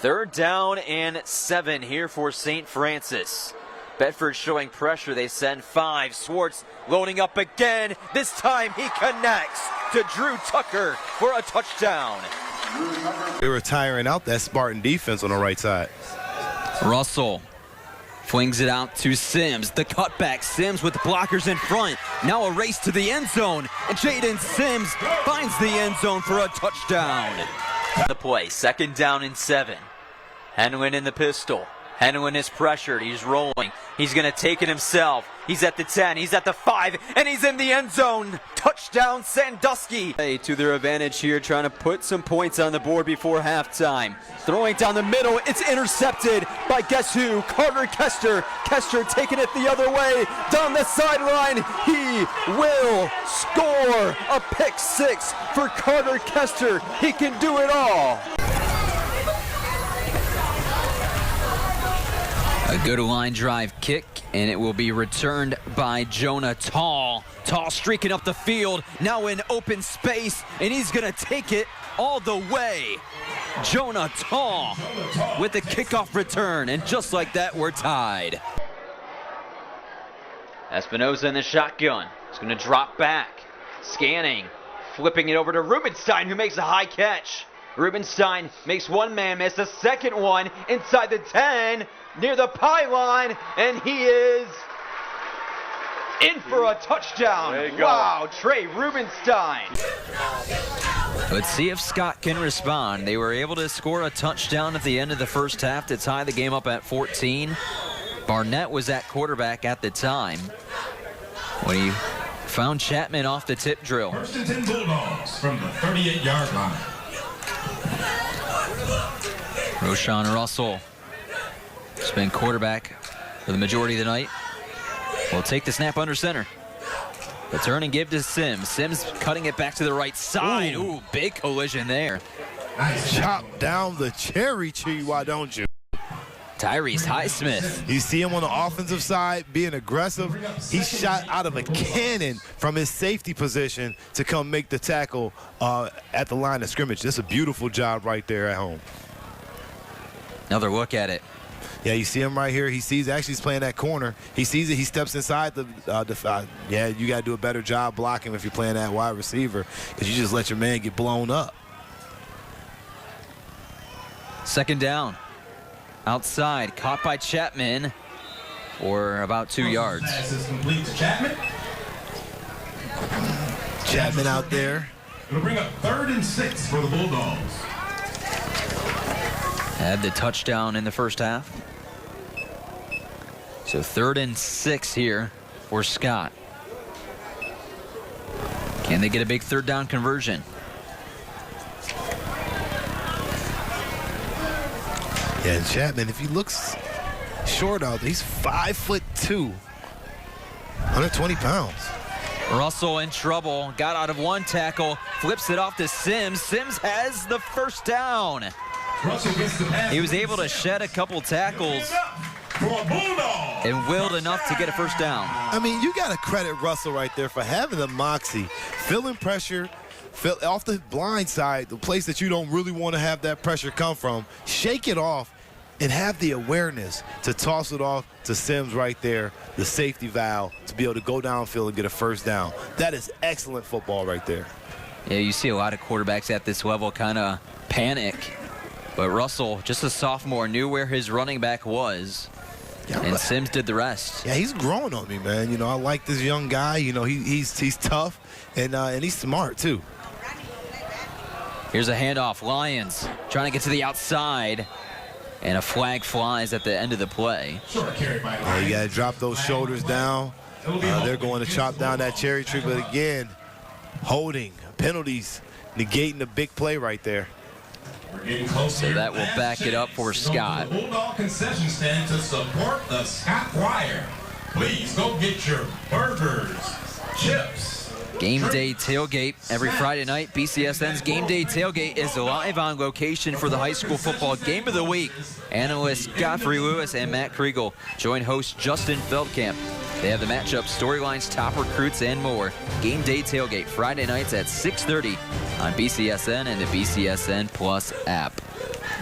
Third down and 7 here for St. Francis. Bedford showing pressure. They send 5. Swartz loading up again. This time he connects to Drew Tucker for a touchdown. They were tiring out that Spartan defense on the right side. Russell flings it out to Sims. The cutback. Sims with blockers in front. Now a race to the end zone. And Jaden Sims finds the end zone for a touchdown. The play. 2nd down and 7. Henwin in the pistol. Henwin is pressured. He's rolling. He's going to take it himself. He's at the 10. He's at the 5. And he's in the end zone. Touchdown, Sandusky. To their advantage here, trying to put some points on the board before halftime. Throwing down the middle. It's intercepted by guess who? Carter Kester. Kester taking it the other way. Down the sideline. He will score a pick 6 for Carter Kester. He can do it all. A good line drive kick, and it will be returned by Jonah Tall. Tall streaking up the field, now in open space, and he's going to take it all the way. Jonah Tall with the kickoff return, and just like that, we're tied. Espinoza in the shotgun. He's going to drop back, scanning, flipping it over to Rubenstein, who makes a high catch. Rubenstein makes one man miss, a second one inside the 10, near the pylon, and he is in for a touchdown. Wow, Trey Rubenstein. Let's see if Scott can respond. They were able to score a touchdown at the end of the first half to tie the game up at 14. Barnett was at quarterback at the time when he found Chapman off the tip drill. First and 10 Bulldogs from the 38-yard line. Roshan Russell has been quarterback for the majority of the night. Will take the snap under center. Return and give to Sims. Sims cutting it back to the right side. Ooh, big collision there. Nice. Chop down the cherry tree, why don't you? Tyrese Highsmith. You see him on the offensive side being aggressive. He shot out of a cannon from his safety position to come make the tackle at the line of scrimmage. That's a beautiful job right there at home. Another look at it. Yeah, you see him right here. He sees, actually he's playing that corner. He sees it. He steps inside the yeah, you got to do a better job blocking if you're playing that wide receiver, because you just let your man get blown up. 2nd down. Outside, caught by Chapman for about 2 yards. Pass is complete to Chapman. Chapman out there. It'll bring up 3rd and 6 for the Bulldogs. Had the touchdown in the first half. So 3rd and 6 here for Scott. Can they get a big 3rd down conversion? Yeah, and Chapman, if he looks short out there, he's 5'2", 120 pounds. Russell in trouble, got out of one tackle, flips it off to Sims. Sims has the first down. Russell gets the pass. He was able to shed a couple tackles and willed enough to get a first down. I mean, you got to credit Russell right there for having the moxie, feeling pressure, off the blind side, the place that you don't really want to have that pressure come from, shake it off and have the awareness to toss it off to Sims right there, the safety valve, to be able to go downfield and get a first down. That is excellent football right there. Yeah, you see a lot of quarterbacks at this level kind of panic, but Russell, just a sophomore, knew where his running back was, and Sims did the rest. Yeah, he's growing on me, man. You know, I like this young guy. You know, he's tough, and he's smart too. Here's a handoff. Lions trying to get to the outside, and a flag flies at the end of the play. Yeah, you got to drop those shoulders down. They're going to chop down that cherry tree, but again, holding, penalties, negating the big play right there. So that will back it up for Scott. Bulldog concession stand to support the Scott Choir. Please go get your burgers, chips. Game Day Tailgate every Friday night. BCSN's Game Day Tailgate is live on location for the high school football game of the week. Analysts Godfrey Lewis and Matt Kriegel join host Justin Feldkamp. They have the matchup, storylines, top recruits, and more. Game Day Tailgate Friday nights at 6:30 on BCSN and the BCSN Plus app.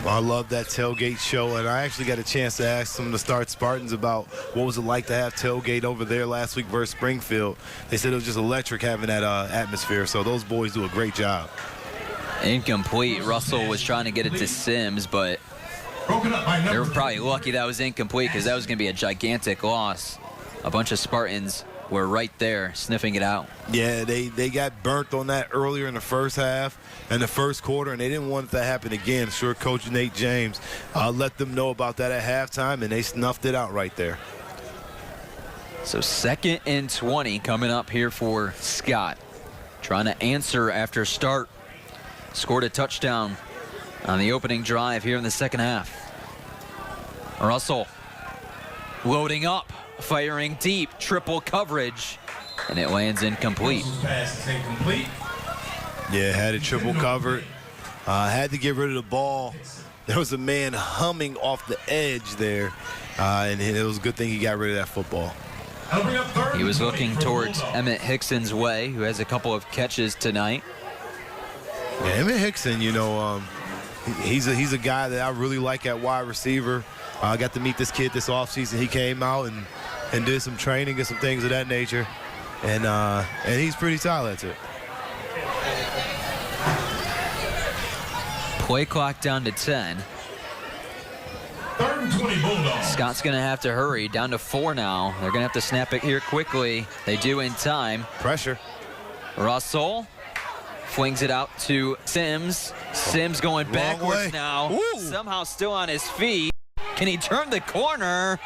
I love that tailgate show, and I actually got a chance to ask some of the Start Spartans about what was it like to have tailgate over there last week versus Springfield. They said it was just electric having that atmosphere, so those boys do a great job. Incomplete. Russell was trying to get it to Sims, but they were probably lucky that was incomplete because that was going to be a gigantic loss. A bunch of Spartans were right there sniffing it out. Yeah, they got burnt on that earlier in the first half and the first quarter, and they didn't want it to happen again. Sure, Coach Nate James let them know about that at halftime, and they snuffed it out right there. So 2nd and 20 coming up here for Scott. Trying to answer after start. Scored a touchdown on the opening drive here in the second half. Russell loading up, firing deep, triple coverage, and it lands incomplete. Pass is incomplete. Yeah, had it triple covered. Had to get rid of the ball. There was a man humming off the edge there, and it was a good thing he got rid of that football. He was looking towards Emmett Hickson's way, who has a couple of catches tonight. Yeah, Emmett Hickson, you know, he's a guy that I really like at wide receiver. I got to meet this kid this offseason. He came out and did some training and some things of that nature, and he's pretty talented. Play clock down to 10. 3rd and 20 Bulldogs. Scott's going to have to hurry. Down to 4 now. They're going to have to snap it here quickly. They do in time. Pressure. Russell flings it out to Sims. Sims going backwards now. Ooh. Somehow still on his feet. Can he turn the corner?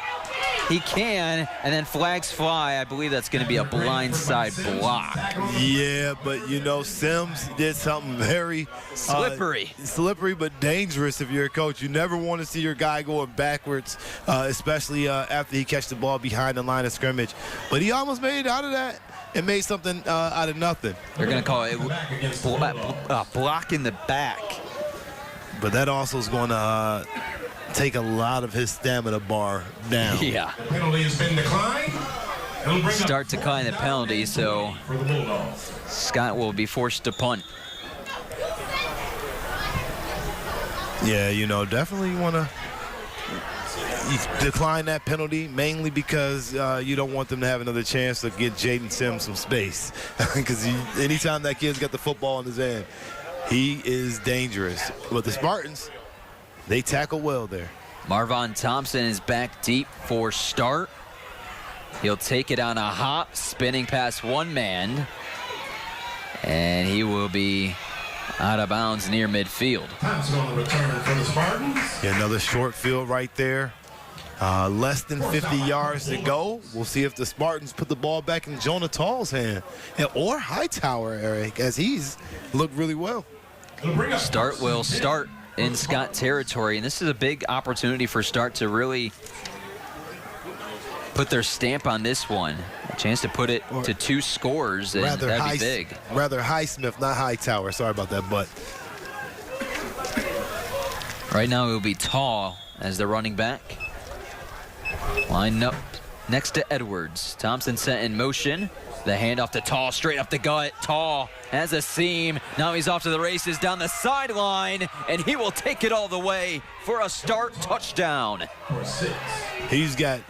He can, and then flags fly. I believe that's going to be a blindside block. Yeah, but you know, Sims did something very slippery but dangerous if you're a coach. You never want to see your guy going backwards, especially after he catches the ball behind the line of scrimmage. But he almost made it out of that and made something out of nothing. They're going to call it block in the back. But that also is going to take a lot of his stamina bar down. Yeah. The penalty has been declined. Start to decline the penalty, so Scott will be forced to punt. Yeah, you know, definitely want to decline that penalty, mainly because you don't want them to have another chance to get Jaden Sims some space. Because anytime that kid's got the football in his hand, he is dangerous. But the Spartans, they tackle well there. Marvon Thompson is back deep for start. He'll take it on a hop, spinning past one man. And he will be out of bounds near midfield. Thompson on the return for the Spartans. Yeah, another short field right there. Less than 50 yards to go. We'll see if the Spartans put the ball back in Jonah Tall's hand. Or Hightower, Eric, as he's looked really well. Start will start in Scott territory, and this is a big opportunity for Start to really put their stamp on this one. A chance to put it to 2 scores, and that'd be big. Rather Highsmith, not Hightower. Sorry about that, but right now it will be Tall as the running back. Lined up next to Edwards. Thompson set in motion. The handoff to Tall, straight up the gut. Tall has a seam. Now he's off to the races down the sideline, and he will take it all the way for a Start touchdown. He's got